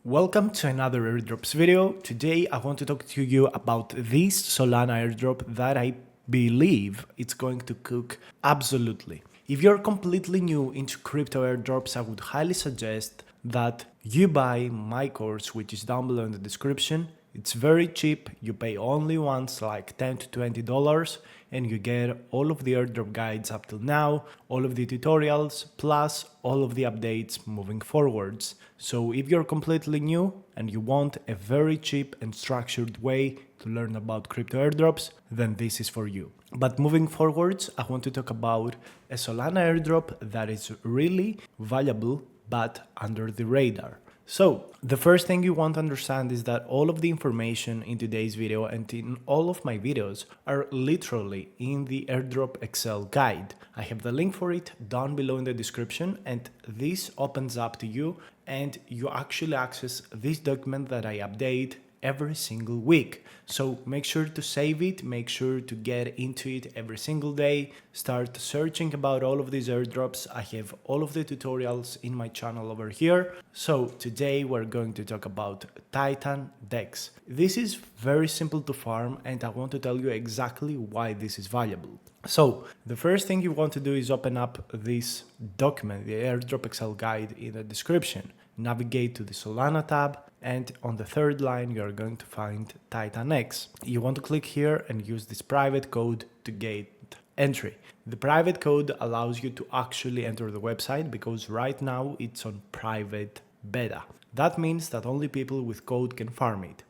Welcome to another airdrops video. Today I want to talk to you about this Solana airdrop that I believe it's going to cook absolutely. If you're completely new into crypto airdrops, I would highly suggest that you buy my course, which is down below in the description. It's very cheap. You pay only once, like $10 to $20, and you get all of the airdrop guides up till now, all of the tutorials, plus all of the updates moving forwards. So if you're completely new and you want a very cheap and structured way to learn about crypto airdrops, then this is for you. But moving forwards, I want to talk about a Solana airdrop that is really valuable but under the radar. So the first thing you want to understand is that all of the information in today's video and in all of my videos are literally in the airdrop Excel guide. I have the link for it down below in the description, and this opens up to you and you actually access this document that I update every single week. So make sure to save it, make sure to get into it every single day, start searching about all of these airdrops. I have all of the tutorials in my channel over here. So today we're going to talk about TitanDex. This is very simple to farm and I want to tell you exactly why this is valuable. So the first thing you want to do is open up this document, the airdrop Excel guide in the description. Navigate to the Solana tab, and on the third line you are going to find TitanDex. You want to click here and use this private code to gate entry. The private code allows you to actually enter the website because right now it's on private beta. That means that only people with code can farm it.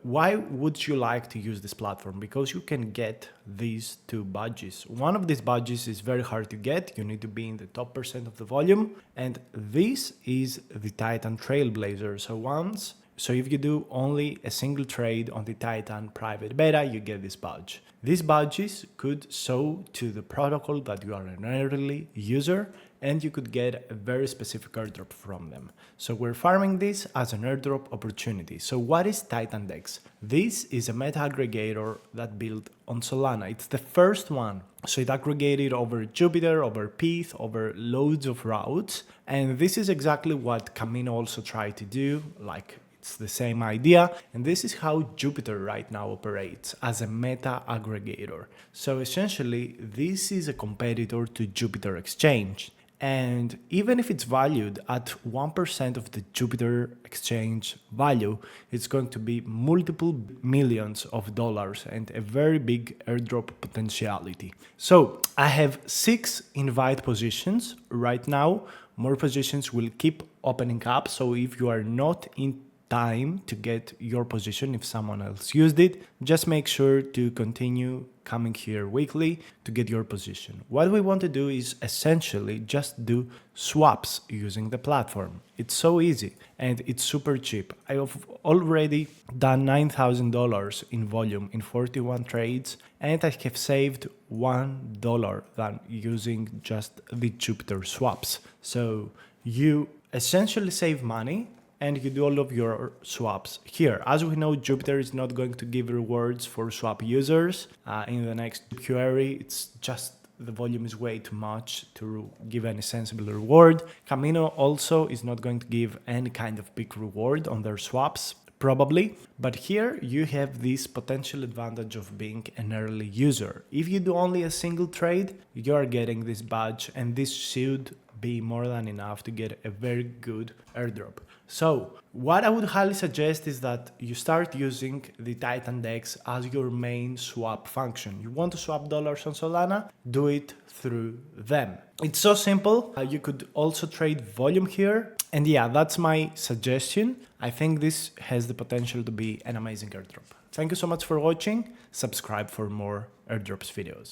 Why would you like to use this platform? Because you can get these two badges. One of these badges is very hard to get. You need to be in the top % of the volume. And this is the Titan Trailblazer. So if you do only a single trade on the Titan private beta, you get this badge. These badges could show to the protocol that you are an early user and you could get a very specific airdrop from them. So we're farming this as an airdrop opportunity. So what is TitanDex? This is a meta aggregator that built on Solana. It's the first one. So it aggregated over Jupiter, over PETH, over loads of routes. And this is exactly what Camino also tried to do, like it's the same idea, and this is how Jupiter right now operates as a meta aggregator. So essentially, this is a competitor to Jupiter Exchange. And even if it's valued at 1% of the Jupiter Exchange value, it's going to be multiple millions of dollars and a very big airdrop potentiality. So I have 6 invite positions right now. More positions will keep opening up. So if you are not in time to get your position, if someone else used it, just make sure to continue coming here weekly to get your position. What we want to do is essentially just do swaps using the platform. It's so easy and it's super cheap. I have already done $9,000 in volume in 41 trades and I have saved $1 than using just the Jupiter swaps. So you essentially save money and you do all of your swaps here. As we know, Jupiter is not going to give rewards for swap users in the next query. It's just the volume is way too much to give any sensible reward. Camino also is not going to give any kind of big reward on their swaps, probably. But here you have this potential advantage of being an early user. If you do only a single trade, you are getting this badge, and this should be more than enough to get a very good airdrop. So what I would highly suggest is that you start using the TitanDex as your main swap function. You want to swap dollars on Solana? Do it through them. It's so simple. You could also trade volume here. And yeah, that's my suggestion. I think this has the potential to be an amazing airdrop. Thank you so much for watching. Subscribe for more airdrops videos.